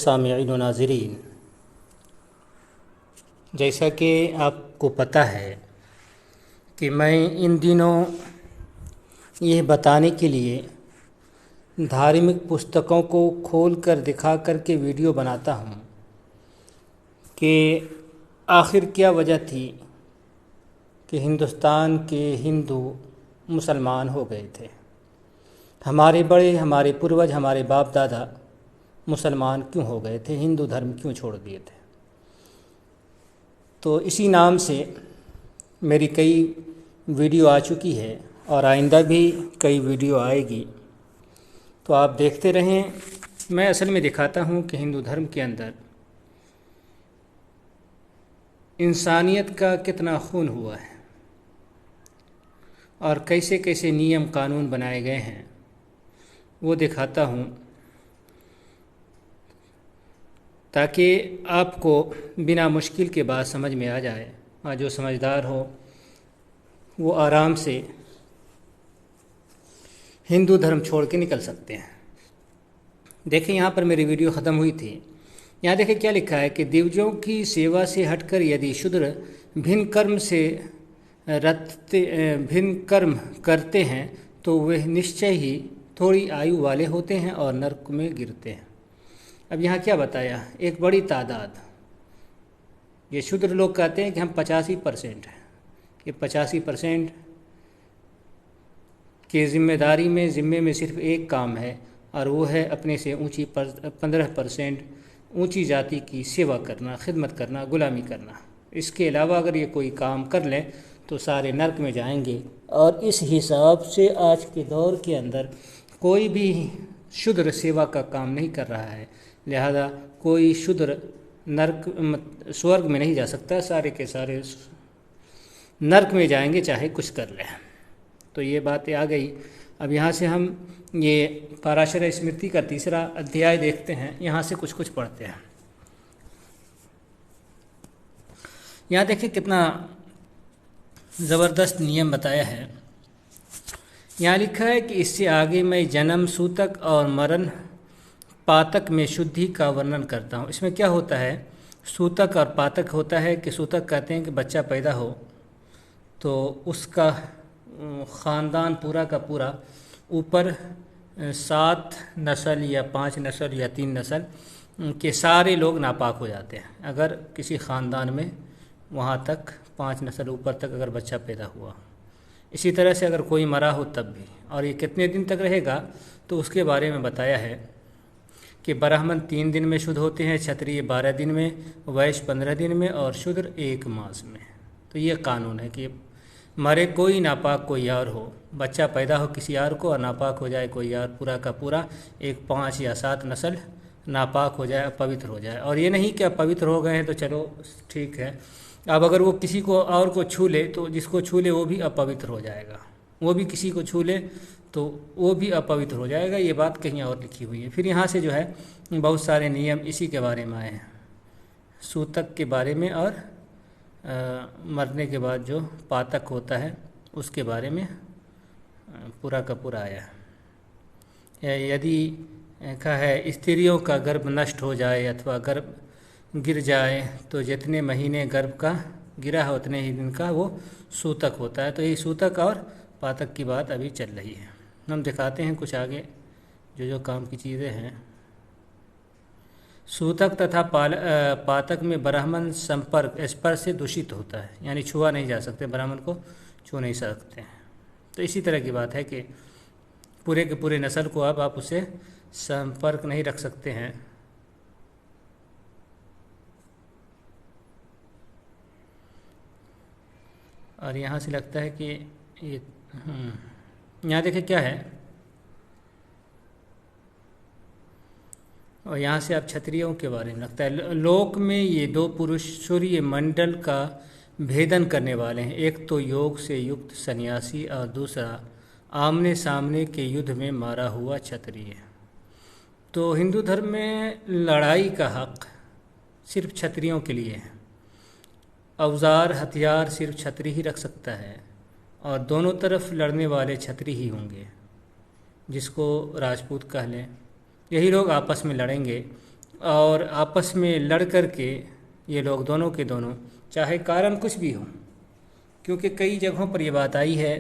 सामिईन व नाज़रीन, जैसा कि आपको पता है कि मैं इन दिनों यह बताने के लिए धार्मिक पुस्तकों को खोल कर दिखा कर के वीडियो बनाता हूँ कि आखिर क्या वजह थी कि हिंदुस्तान के हिंदू मुसलमान हो गए थे। हमारे बड़े, हमारे पूर्वज, हमारे बाप दादा मुसलमान क्यों हो गए थे, हिंदू धर्म क्यों छोड़ दिए थे। तो इसी नाम से मेरी कई वीडियो आ चुकी है और आइंदा भी कई वीडियो आएगी, तो आप देखते रहें। मैं असल में दिखाता हूँ कि हिंदू धर्म के अंदर इंसानियत का कितना खून हुआ है और कैसे कैसे नियम कानून बनाए गए हैं, वो दिखाता हूँ ताकि आपको बिना मुश्किल के बात समझ में आ जाए और जो समझदार हो वो आराम से हिंदू धर्म छोड़ के निकल सकते हैं। देखें, यहाँ पर मेरी वीडियो ख़त्म हुई थी। यहाँ देखें क्या लिखा है कि दिवजों की सेवा से हटकर यदि शूद्र भिन्न कर्म करते हैं तो वे निश्चय ही थोड़ी आयु वाले होते हैं और नरक में गिरते हैं। अब यहाँ क्या बताया, एक बड़ी तादाद, ये शूद्र लोग कहते हैं कि हम 85% हैं, कि 85% की ज़िम्मे में सिर्फ एक काम है और वो है अपने से ऊंची 15% ऊंची जाति की सेवा करना, खिदमत करना, गुलामी करना। इसके अलावा अगर ये कोई काम कर लें तो सारे नरक में जाएंगे। और इस हिसाब से आज के दौर के अंदर कोई भी शूद्र सेवा का काम नहीं कर रहा है, लिहाजा कोई शूद्र स्वर्ग में नहीं जा सकता, सारे के सारे नरक में जाएंगे चाहे कुछ कर लें। तो ये बातें आ गई। अब यहाँ से हम ये पराशर स्मृति का 3रा अध्याय देखते हैं, यहाँ से कुछ पढ़ते हैं। यहाँ देखिए कितना ज़बरदस्त नियम बताया है। यहाँ लिखा है कि इससे आगे मैं जन्म, सूतक और मरण पातक में शुद्धि का वर्णन करता हूँ। इसमें क्या होता है, सूतक और पातक होता है कि सूतक कहते हैं कि बच्चा पैदा हो तो उसका ख़ानदान पूरा का पूरा ऊपर 7 नस्ल या 5 नस्ल या 3 नस्ल के सारे लोग नापाक हो जाते हैं। अगर किसी ख़ानदान में वहाँ तक 5 नस्ल ऊपर तक अगर बच्चा पैदा हुआ, इसी तरह से अगर कोई मरा हो तब भी। और ये कितने दिन तक रहेगा तो उसके बारे में बताया है कि ब्राह्मण 3 दिन में शुद्ध होते हैं, क्षत्रिय 12 दिन में, वैश्य 15 दिन में और शूद्र 1 मास में। तो ये कानून है कि मरे कोई नापाक कोई और हो, बच्चा पैदा हो किसी और को और नापाक हो जाए कोई और, पूरा का पूरा एक 5 या 7 नस्ल नापाक हो जाए, अपवित्र हो जाए। और ये नहीं कि अपवित्र हो गए हैं तो चलो ठीक है, अब अगर वो किसी को और को छू ले तो जिसको छू ले वो भी अपवित्र हो जाएगा, वो भी किसी को छू ले तो वो भी अपवित्र हो जाएगा। ये बात कहीं और लिखी हुई है। फिर यहाँ से जो है बहुत सारे नियम इसी के बारे में आए हैं, सूतक के बारे में और मरने के बाद जो पातक होता है उसके बारे में पूरा का पूरा आया है। यदि कहा है स्त्रियों का गर्भ नष्ट हो जाए अथवा गर्भ गिर जाए तो जितने महीने गर्भ का गिरा है उतने ही दिन का वो सूतक होता है। तो ये सूतक और पातक की बात अभी चल रही है। हम दिखाते हैं कुछ आगे जो काम की चीज़ें हैं। सूतक तथा पातक में ब्राह्मण संपर्क स्पर्श से दूषित होता है, यानी छुआ नहीं जा सकते, ब्राह्मण को छू नहीं सकते हैं। तो इसी तरह की बात है कि पूरे के पूरे नस्ल को अब आप उसे संपर्क नहीं रख सकते हैं। और यहाँ से लगता है कि ये यहाँ देखें क्या है, और यहाँ से आप क्षत्रियों के बारे में लगता है। लोक में ये 2 पुरुष सूर्य मंडल का भेदन करने वाले हैं, एक तो योग से युक्त सन्यासी और दूसरा आमने सामने के युद्ध में मारा हुआ क्षत्रिय। तो हिंदू धर्म में लड़ाई का हक सिर्फ क्षत्रियों के लिए है। औजार हथियार सिर्फ क्षत्रिय ही रख सकता है और दोनों तरफ लड़ने वाले क्षत्रिय ही होंगे, जिसको राजपूत कह लें। यही लोग आपस में लड़ेंगे और आपस में लड़ कर के ये लोग दोनों के दोनों, चाहे कारण कुछ भी हो, क्योंकि कई जगहों पर ये बात आई है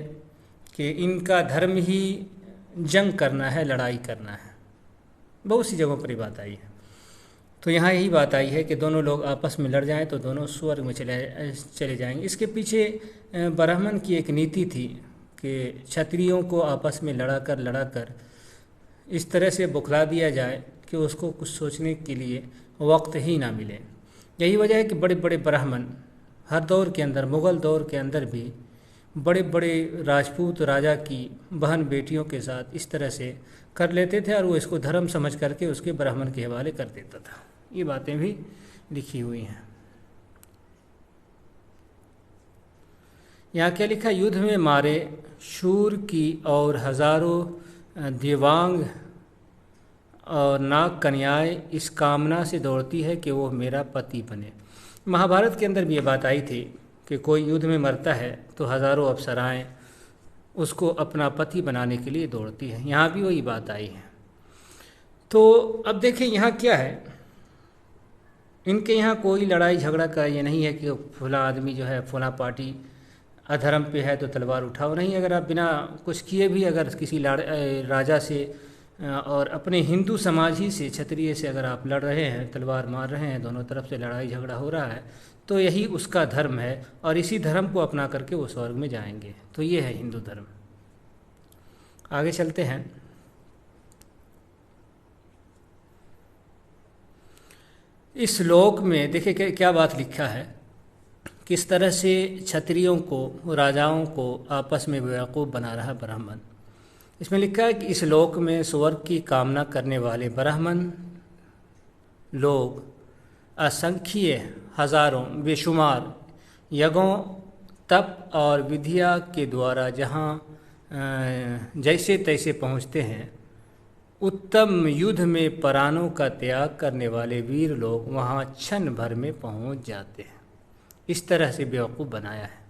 कि इनका धर्म ही जंग करना है, लड़ाई करना है, बहुत सी जगहों पर ये बात आई है। तो यहाँ यही बात आई है कि दोनों लोग आपस में लड़ जाएं तो दोनों स्वर्ग में चले जाएंगे। इसके पीछे ब्राह्मण की एक नीति थी कि क्षत्रियों को आपस में लड़ाकर इस तरह से बुखला दिया जाए कि उसको कुछ सोचने के लिए वक्त ही ना मिले। यही वजह है कि बड़े बड़े ब्राह्मण हर दौर के अंदर, मुग़ल दौर के अंदर भी बड़े बड़े राजपूत राजा की बहन बेटियों के साथ इस तरह से कर लेते थे और वो इसको धर्म समझ करके उसके ब्राह्मण के हवाले कर देता था। ये बातें भी लिखी हुई हैं। यहाँ क्या लिखा? युद्ध में मारे शूर की और हजारों दिव्यांग और नाग कन्याएं इस कामना से दौड़ती है कि वो मेरा पति बने। महाभारत के अंदर भी ये बात आई थी कि कोई युद्ध में मरता है तो हजारों अप्सराएं उसको अपना पति बनाने के लिए दौड़ती है। यहाँ भी वही बात आई है। तो अब देखिए यहाँ क्या है, इनके यहाँ कोई लड़ाई झगड़ा का ये नहीं है कि फला आदमी जो है फला पार्टी अधर्म पे है तो तलवार उठाओ। नहीं, अगर आप बिना कुछ किए भी अगर किसी राजा से और अपने हिंदू समाज ही से, क्षत्रिय से अगर आप लड़ रहे हैं, तलवार मार रहे हैं, दोनों तरफ से लड़ाई झगड़ा हो रहा है, तो यही उसका धर्म है और इसी धर्म को अपना करके वो स्वर्ग में जाएंगे। तो ये है हिंदू धर्म। आगे चलते हैं। इस श्लोक में देखिए क्या बात लिखा है, किस तरह से क्षत्रियों को, राजाओं को आपस में बेवकूफ़ बना रहा ब्राह्मण। इसमें लिखा है कि इस लोक में स्वर्ग की कामना करने वाले ब्राह्मण लोग असंख्य, हजारों, बेशुमार यज्ञों, तप और विधिया के द्वारा जहाँ जैसे तैसे पहुँचते हैं, उत्तम युद्ध में प्राणों का त्याग करने वाले वीर लोग वहाँ क्षण भर में पहुँच जाते हैं। इस तरह से बेवकूफ़ बनाया है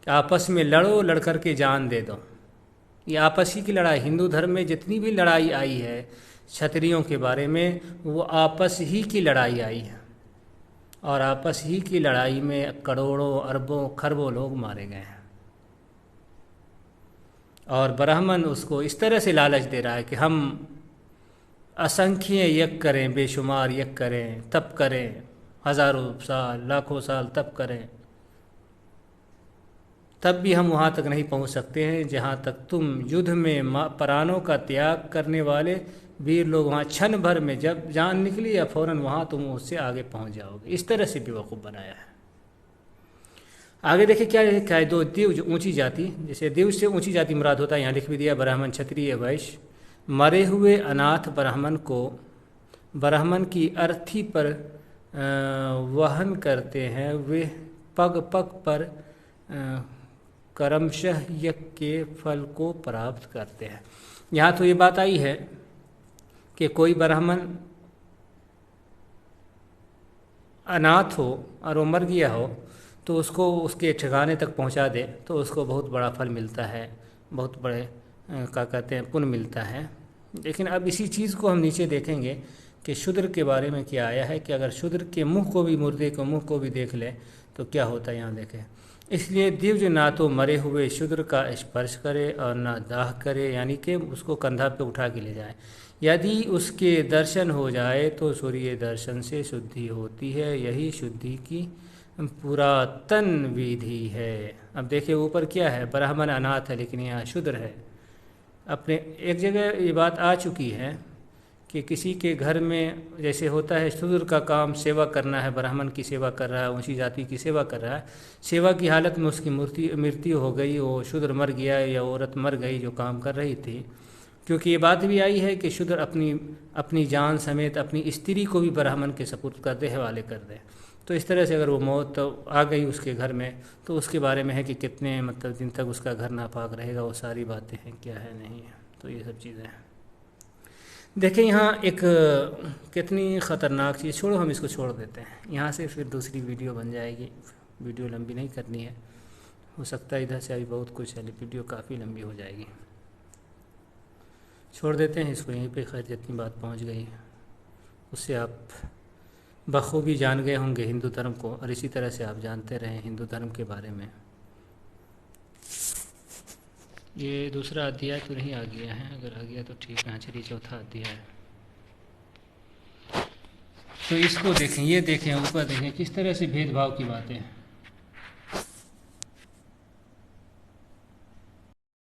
कि आपस में लड़ो, लड़ कर के जान दे दो। ये आपस ही की लड़ाई, हिंदू धर्म में जितनी भी लड़ाई आई है क्षत्रियों के बारे में, वो आपस ही की लड़ाई आई है और आपस ही की लड़ाई में करोड़ों, अरबों, खरबों लोग मारे गए हैं। और ब्राह्मण उसको इस तरह से लालच दे रहा है कि हम असंख्य यज्ञ करें, बेशुमार यज्ञ करें, तप करें, हजारों साल, लाखों साल तप करें, तब भी हम वहाँ तक नहीं पहुँच सकते हैं जहाँ तक तुम युद्ध में प्राणों का त्याग करने वाले वीर लोग वहाँ क्षण भर में जब जान निकली या फौरन वहाँ तुम उससे आगे पहुँच जाओगे। इस तरह से बेवकूफ़ बनाया है। आगे देखिए क्या लिखा है, दो दिव जो ऊंची जाति, जैसे दिव से ऊंची जाति मुराद होता है, यहाँ लिख भी दिया ब्राह्मण, क्षत्रिय, वैश्य। मरे हुए अनाथ ब्राह्मण को ब्राह्मण की अर्थी पर वहन करते हैं, वे पग पग पर क्रमशः यज्ञ के फल को प्राप्त करते हैं। यहाँ तो ये बात आई है कि कोई ब्राह्मण अनाथ हो और वो मर गया हो तो उसको उसके ठिकाने तक पहुंचा दे तो उसको बहुत बड़ा फल मिलता है, बहुत बड़े क्या कहते हैं पुण्य मिलता है। लेकिन अब इसी चीज़ को हम नीचे देखेंगे कि शूद्र के बारे में क्या आया है कि अगर शूद्र के मुंह को भी, मुर्दे के मुंह को भी देख ले तो क्या होता है, यहाँ देखें। इसलिए दिव्य ना तो मरे हुए शूद्र का स्पर्श करे और ना दाह करे, यानी कि उसको कंधा पे उठा के ले जाए। यदि उसके दर्शन हो जाए तो सूर्य दर्शन से शुद्धि होती है, यही शुद्धि की पुरातन विधि है। अब देखिए ऊपर क्या है, ब्राह्मण अनाथ है लेकिन यहाँ शूद्र है। अपने एक जगह ये बात आ चुकी है कि किसी के घर में जैसे होता है शूद्र का काम सेवा करना है, ब्राह्मण की सेवा कर रहा है, ऊंची जाति की सेवा कर रहा है, सेवा की हालत में उसकी मृत्यु हो गई, वो शूद्र मर गया या औरत मर गई जो काम कर रही थी, क्योंकि ये बात भी आई है कि शूद्र अपनी जान समेत अपनी स्त्री को भी ब्राह्मण के सपुर्द कर दे, हवाले कर दे। तो इस तरह से अगर वो मौत तो आ गई उसके घर में तो उसके बारे में है कि कितने मतलब दिन तक उसका घर नापाक रहेगा, वो सारी बातें हैं, क्या है नहीं है। तो ये सब चीज़ें हैं। देखिए यहाँ एक कितनी ख़तरनाक चीज़, छोड़ो हम इसको छोड़ देते हैं, यहाँ से फिर दूसरी वीडियो बन जाएगी। वीडियो लंबी नहीं करनी है, हो सकता है इधर से अभी बहुत कुछ है, वीडियो काफ़ी लंबी हो जाएगी। छोड़ देते हैं इसको यहीं पे, खैर जितनी बात पहुँच गई है। उससे आप बखूबी जान गए होंगे हिंदू धर्म को, और इसी तरह से आप जानते रहें हिंदू धर्म के बारे में। ये दूसरा अध्याय तो नहीं आ गया है, अगर आ गया तो ठीक है। चलिए चौथा अध्याय, तो इसको देखें, ये देखें ऊपर देखें किस तरह से भेदभाव की बातें हैं।